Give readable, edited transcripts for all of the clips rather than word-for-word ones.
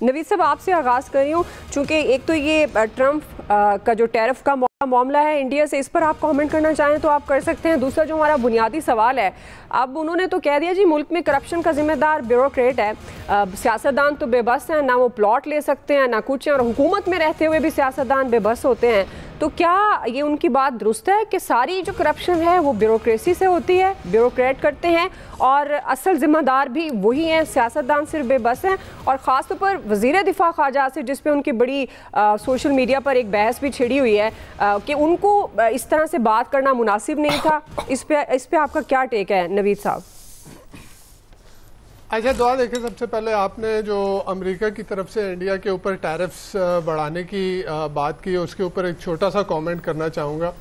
نوید صاحب آپ سے آغاز کر رہی ہوں، چونکہ ایک تو یہ ٹرمپ کا جو ٹیرف کا معاملہ ہے انڈیا سے، اس پر آپ کامنٹ کرنا چاہیں تو آپ کر سکتے ہیں۔ دوسرا جو ہمارا بنیادی سوال ہے، اب انہوں نے تو کہہ دیا جی ملک میں کرپشن کا ذمہ دار بیوروکریٹ ہے، سیاستدان تو بے بس ہیں، نہ وہ پلاٹ لے سکتے ہیں نہ کچھ ہیں، اور حکومت میں رہتے ہوئے بھی سیاستدان بے بس ہوتے ہیں۔ تو کیا یہ ان کی بات درست ہے کہ ساری جو کرپشن ہے وہ بیوروکریسی سے ہوتی ہے، بیوروکریٹ کرتے ہیں، اور اصل ذمہ دار بھی وہی ہیں، سیاستدان صرف بے بس ہیں؟ اور خاص طور پر وزیر دفاع خارجہ آصف، جس پہ ان کی بڑی سوشل میڈیا پر ایک بحث بھی چھڑی ہوئی ہے کہ ان کو اس طرح سے بات کرنا مناسب نہیں تھا، اس پہ آپ کا کیا ٹیک ہے نوید صاحب؟ اچھا دعا دیکھیں، سب سے پہلے آپ نے جو امریکہ کی طرف سے انڈیا کے اوپر ٹیرفز بڑھانے کی بات کی، اس کے اوپر ایک چھوٹا سا کامنٹ کرنا چاہوں گا۔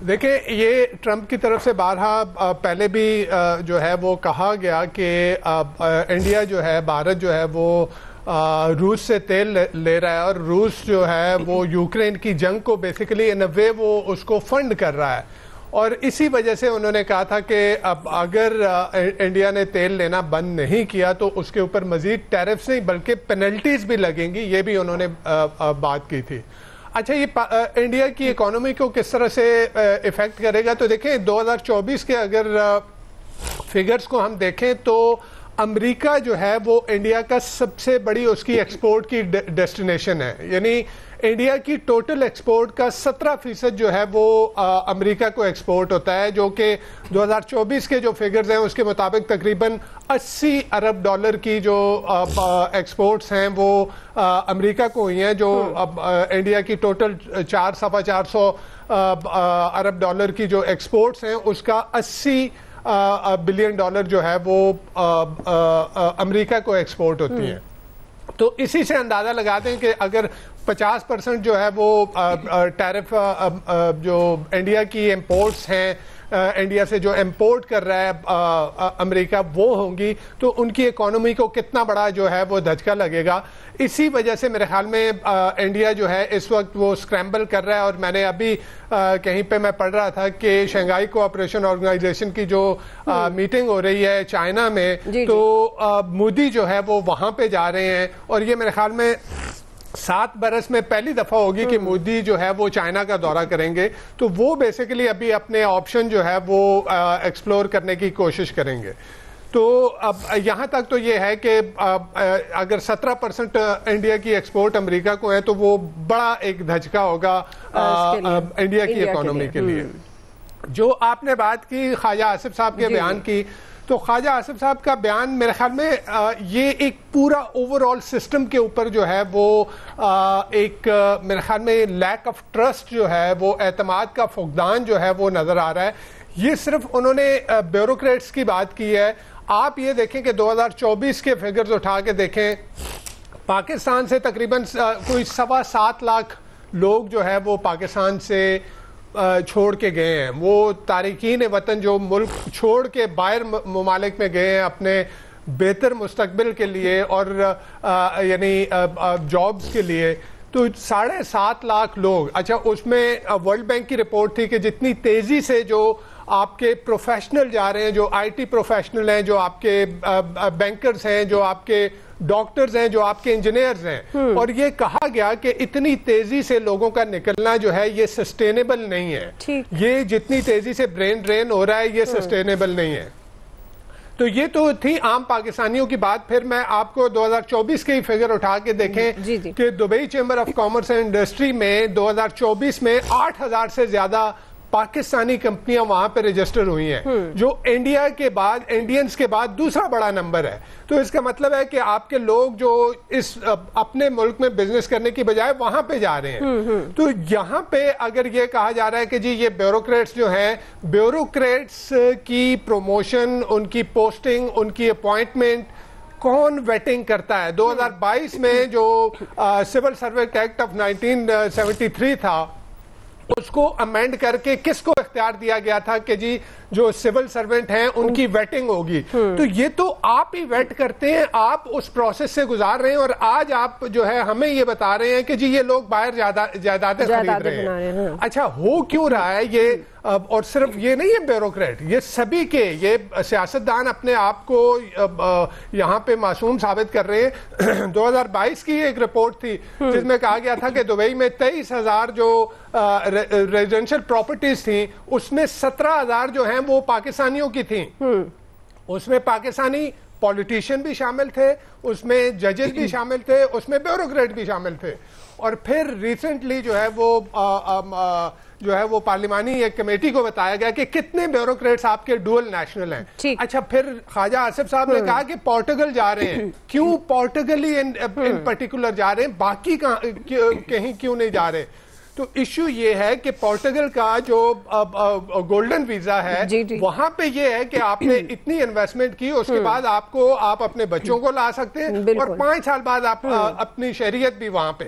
دیکھیں، یہ ٹرمپ کی طرف سے بارہا پہلے بھی جو ہے وہ کہا گیا کہ انڈیا جو ہے، بھارت جو ہے وہ روس سے تیل لے رہا ہے، اور روس جو ہے وہ یوکرین کی جنگ کو بیسیکلی ان اے وے وہ اس کو فنڈ کر رہا ہے، اور اسی وجہ سے انہوں نے کہا تھا کہ اب اگر انڈیا نے تیل لینا بند نہیں کیا تو اس کے اوپر مزید ٹیرفز نہیں بلکہ پینلٹیز بھی لگیں گی، یہ بھی انہوں نے بات کی تھی۔ اچھا، یہ انڈیا کی اکانومی کو کس طرح سے افیکٹ کرے گا؟ تو دیکھیں 2024 کے اگر فگرز کو ہم دیکھیں تو امریکہ جو ہے وہ انڈیا کا سب سے بڑی اس کی ایکسپورٹ کی ڈیسٹینیشن ہے، یعنی انڈیا کی ٹوٹل ایکسپورٹ کا 17% جو ہے وہ امریکہ کو ایکسپورٹ ہوتا ہے، جو کہ 2024 کے جو فگرز ہیں اس کے مطابق تقریباً $80 ارب کی جو ایکسپورٹس ہیں وہ امریکہ کو ہوئی ہیں، جو انڈیا کی ٹوٹل 4.4 ارب کی جو ایکسپورٹس ہیں اس کا $80 بلین جو ہے وہ امریکہ کو ایکسپورٹ ہوتی ہیں۔ تو اسی سے اندازہ لگاتے ہیں کہ اگر 50% جو ہے وہ ٹیرف جو انڈیا کی امپورٹس ہیں، انڈیا سے جو امپورٹ کر رہا ہے امریکہ، وہ ہوں گی تو ان کی اکانومی کو کتنا بڑا جو ہے وہ دھچکا لگے گا۔ اسی وجہ سے میرے خیال میں انڈیا جو ہے اس وقت وہ اسکریمبل کر رہا ہے، اور میں نے ابھی کہیں پہ میں پڑھ رہا تھا کہ شنگھائی کوآپریشن آرگنائزیشن کی جو میٹنگ ہو رہی ہے چائنا میں، تو مودی جو ہے وہ وہاں پہ جا رہے ہیں، اور یہ میرے خیال میں 7 برس میں پہلی دفعہ ہوگی کہ مودی جو ہے وہ چائنا کا دورہ کریں گے، تو وہ بیسیکلی ابھی اپنے آپشن جو ہے وہ ایکسپلور کرنے کی کوشش کریں گے۔ تو اب یہاں تک تو یہ ہے کہ اگر 17% انڈیا کی ایکسپورٹ امریکہ کو ہے تو وہ بڑا ایک دھچکا ہوگا انڈیا کی اکانومی کے لیے۔ جو آپ نے بات کی خواجہ آصف صاحب کے بیان کی، تو خواجہ آصف صاحب کا بیان میرے خیال میں یہ ایک پورا اوورآل سسٹم کے اوپر جو ہے وہ ایک میرے خیال میں لیک آف ٹرسٹ جو ہے، وہ اعتماد کا فقدان جو ہے وہ نظر آ رہا ہے۔ یہ صرف انہوں نے بیوروکریٹس کی بات کی ہے۔ آپ یہ دیکھیں کہ 2024 کے فگرز اٹھا کے دیکھیں، پاکستان سے تقریباً کوئی 7.25 لاکھ لوگ جو ہے وہ پاکستان سے چھوڑ کے گئے ہیں، وہ تارکین وطن جو ملک چھوڑ کے باہر ممالک میں گئے ہیں اپنے بہتر مستقبل کے لیے اور یعنی جابز کے لیے، تو 7.5 لاکھ لوگ۔ اچھا، اس میں ورلڈ بینک کی رپورٹ تھی کہ جتنی تیزی سے جو آپ کے پروفیشنل جا رہے ہیں، جو آئی ٹی پروفیشنل ہیں، جو آپ کے بینکرز ہیں، جو آپ کے ڈاکٹرز ہیں، جو آپ کے انجینئرز ہیں، اور یہ کہا گیا کہ اتنی تیزی سے لوگوں کا نکلنا جو ہے یہ سسٹینیبل نہیں ہے، یہ جتنی تیزی سے برین ڈرین ہو رہا ہے یہ سسٹینیبل نہیں ہے۔ تو یہ تو تھی عام پاکستانیوں کی بات۔ پھر میں آپ کو 2024 کے ہی فگر اٹھا کے دیکھیں کہ Dubai chamber of commerce and industry میں 2024 میں 8,000 سے زیادہ پاکستانی کمپنیاں وہاں پہ رجسٹر ہوئی ہیں، جو انڈیا کے بعد، انڈینز کے بعد دوسرا بڑا نمبر ہے۔ تو اس کا مطلب ہے کہ آپ کے لوگ جو اس اپنے ملک میں بزنس کرنے کی بجائے وہاں پہ جا رہے ہیں۔ تو یہاں پہ اگر یہ کہا جا رہا ہے کہ جی یہ بیوروکریٹس جو ہیں، بیوروکریٹس کی پروموشن، ان کی پوسٹنگ، ان کی اپوائنٹمنٹ کون ویٹنگ کرتا ہے؟ 2022 میں جو سول سروینٹ ایکٹ آف 1973 تھا، اس کو امینڈ کر کے کس کو اختیار دیا گیا تھا کہ جی جو سول سرونٹ ہیں ان کی ویٹنگ ہوگی. تو یہ تو آپ ہی ویٹ کرتے ہیں, آپ اس پروسیس سے گزار رہے ہیں, اور آج آپ جو ہے ہمیں یہ بتا رہے ہیں کہ جی یہ لوگ باہر جائیدادیں خرید رہے ہیں. اچھا ہو کیوں رہا ہے یہ؟ اور صرف یہ نہیں ہے بیوروکریٹ, یہ سبھی کے, یہ سیاستدان اپنے آپ کو یہاں پہ معصوم ثابت کر رہے ہیں. 2022 کی ایک رپورٹ تھی جس میں کہا گیا تھا کہ دبئی میں 23,000 جو ریزیڈینشل پراپرٹیز تھیں اس میں 17,000 جو ہیں وہ پاکستانیوں کی تھیں. اس میں پاکستانی پولیٹیشین بھی شامل تھے, اس میں ججز بھی شامل تھے, اس میں بیوروکریٹ بھی شامل تھے. اور پھر ریسنٹلی جو ہے وہ پارلیمانی ایک کمیٹی کو بتایا گیا کہ کتنے بیوروکریٹس آپ کے ڈوئل نیشنل ہیں. اچھا پھر خواجہ آصف صاحب نے کہا کہ پورٹگل جا رہے ہیں. کیوں پورٹگل ہی ان پرٹیکولر جا رہے ہیں, باقی کہیں کیوں نہیں جا رہے؟ تو ایشو یہ ہے کہ پورٹگل کا جو گولڈن ویزا ہے وہاں پہ یہ ہے کہ آپ نے اتنی انویسٹمنٹ کی, اس کے بعد آپ اپنے بچوں کو لا سکتے ہیں, اور 5 سال بعد آپ اپنی شہریت بھی وہاں پہ.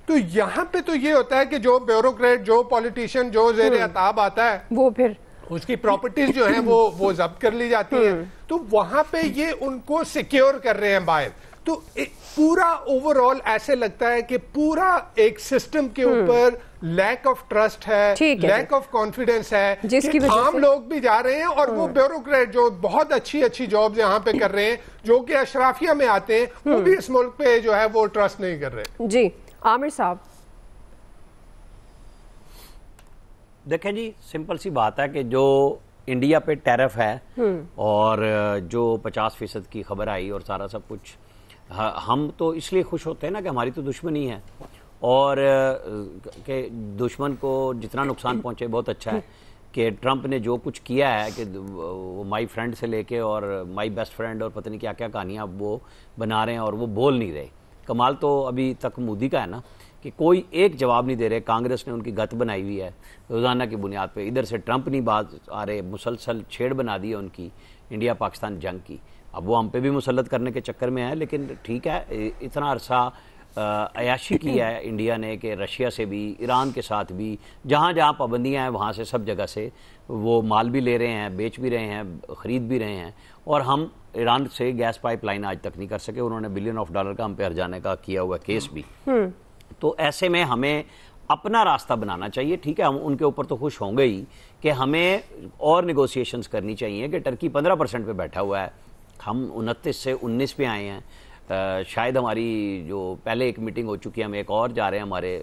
تو یہاں پہ تو یہ ہوتا ہے کہ جو بیوروکریٹ, جو پولیٹیشین, جو زیر عتاب آتا ہے وہ پھر اس کی پراپرٹیز جو ہیں وہ ضبط کر لی جاتی ہیں. تو وہاں پہ یہ ان کو سیکیور کر رہے ہیں باہر. تو پورا اوور آل ایسے لگتا ہے کہ پورا ایک سسٹم کے اوپر لیک آف ٹرسٹ ہے, لیک آف کانفیڈنس ہے, کہ عام لوگ بھی جا رہے ہیں اور وہ بیوروکریٹ جو بہت اچھی جابز یہاں پہ کر رہے ہیں, جو کہ اشرافیہ میں آتے ہیں, وہ بھی اس ملک پہ جو ہے وہ ٹرسٹ نہیں کر رہے. جی عامر صاحب دیکھیں جی, سمپل سی بات ہے کہ جو انڈیا پہ ٹیرف ہے اور جو 50% کی خبر آئی اور سارا سب کچھ, ہم تو اس لیے خوش ہوتے ہیں نا کہ ہماری تو دشمنی ہے, اور کہ دشمن کو جتنا نقصان پہنچے بہت اچھا ہے. کہ ٹرمپ نے جو کچھ کیا ہے کہ وہ مائی فرینڈ سے لے کے اور مائی بیسٹ فرینڈ اور پتہ نہیں کیا کیا کہانیاں وہ بنا رہے ہیں, اور وہ بول نہیں رہے. کمال تو ابھی تک مودی کا ہے نا کہ کوئی ایک جواب نہیں دے رہے. کانگریس نے ان کی گت بنائی ہوئی ہے روزانہ کی بنیاد پہ, ادھر سے ٹرمپ نہیں بات آ رہے, مسلسل چھیڑ بنا دی ہے ان کی انڈیا پاکستان جنگ کی. اب وہ ہم پہ بھی مسلط کرنے کے چکر میں ہے, لیکن ٹھیک ہے, اتنا عرصہ عیاشی کی ہے انڈیا نے کہ رشیا سے بھی, ایران کے ساتھ بھی, جہاں جہاں پابندیاں ہیں وہاں سے سب جگہ سے وہ مال بھی لے رہے ہیں, بیچ بھی رہے ہیں, خرید بھی رہے ہیں. اور ہم ایران سے گیس پائپ لائن آج تک نہیں کر سکے, انہوں نے $1 بلین کا ہم پہ ہرجانے کا کیا ہوا کیس بھی. تو ایسے میں ہمیں اپنا راستہ بنانا چاہیے. ٹھیک ہے, ہم ان کے اوپر تو خوش ہوں گے ہی کہ ہمیں اور نیگوسیشنز کرنی چاہیے کہ ٹرکی 15% پہ بیٹھا ہوا ہے, ہم 29 سے 19 پہ آئے ہیں. شاید ہماری جو پہلے ایک میٹنگ ہو چکی ہے, ہم ایک اور جا رہے ہیں ہمارے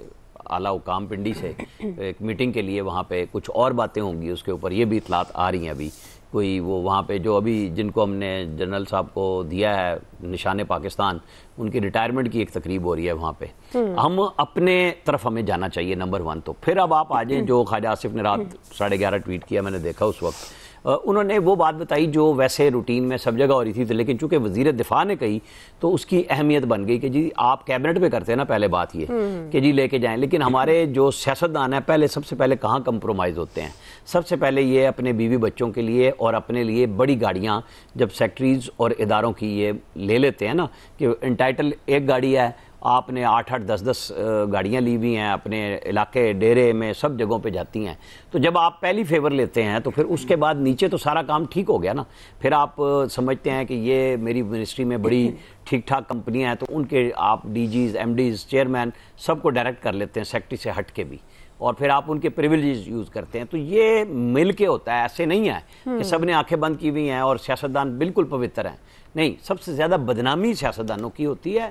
اعلیٰ حکام پنڈی سے ایک میٹنگ کے لیے, وہاں پہ کچھ اور باتیں ہوں گی اس کے اوپر, یہ بھی اطلاعات آ رہی ہیں ابھی. کوئی وہ وہاں پہ جو ابھی جن کو ہم نے جنرل صاحب کو دیا ہے نشان پاکستان, ان کی ریٹائرمنٹ کی ایک تقریب ہو رہی ہے وہاں پہ. ہم اپنے طرف ہمیں جانا چاہیے نمبر 1. تو پھر اب آپ آ جائیں, جو خواجہ آصف نے رات 11:30 ٹویٹ کیا, میں نے دیکھا اس وقت, انہوں نے وہ بات بتائی جو ویسے روٹین میں سب جگہ ہو رہی تھی, لیکن چونکہ وزیر دفاع نے کہی تو اس کی اہمیت بن گئی کہ جی آپ کیبنٹ پہ کرتے ہیں نا پہلے بات یہ کہ جی لے کے جائیں. لیکن ہمارے جو سیاستدان ہیں سب سے پہلے کہاں کمپرومائز ہوتے ہیں؟ سب سے پہلے یہ اپنے بیوی بچوں کے لیے اور اپنے لیے بڑی گاڑیاں جب سیکٹریز اور اداروں کی یہ لے لیتے ہیں نا, کہ انٹائٹل ایک گاڑی ہے, آپ نے 8-8 10-10 گاڑیاں لی ہوئی ہیں اپنے علاقے ڈیرے میں سب جگہوں پہ جاتی ہیں. تو جب آپ پہلی فیور لیتے ہیں تو پھر اس کے بعد نیچے تو سارا کام ٹھیک ہو گیا نا. پھر آپ سمجھتے ہیں کہ یہ میری منسٹری میں بڑی ٹھیک ٹھاک کمپنیاں ہیں, تو ان کے آپ DGs, MDs, chairman سب کو ڈائریکٹ کر لیتے ہیں سیکٹری سے ہٹ کے بھی, اور پھر آپ ان کے پریویلیجز یوز کرتے ہیں. تو یہ مل کے ہوتا ہے, ایسے نہیں ہے کہ سب نے آنکھیں بند کی ہوئی ہیں اور سیاستدان بالکل پوتر ہیں. نہیں, سب سے زیادہ بدنامی سیاستدانوں کی ہوتی ہے,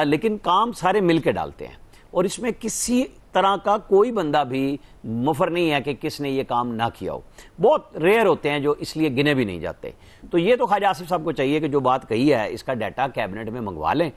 لیکن کام سارے مل کے ڈالتے ہیں, اور اس میں کسی طرح کا کوئی بندہ بھی مفر نہیں ہے کہ کس نے یہ کام نہ کیا ہو. بہت ریئر ہوتے ہیں جو اس لیے گنے بھی نہیں جاتے. تو یہ تو خواجہ آصف صاحب کو چاہیے کہ جو بات کہی ہے اس کا ڈیٹا کیبنٹ میں منگوا لیں.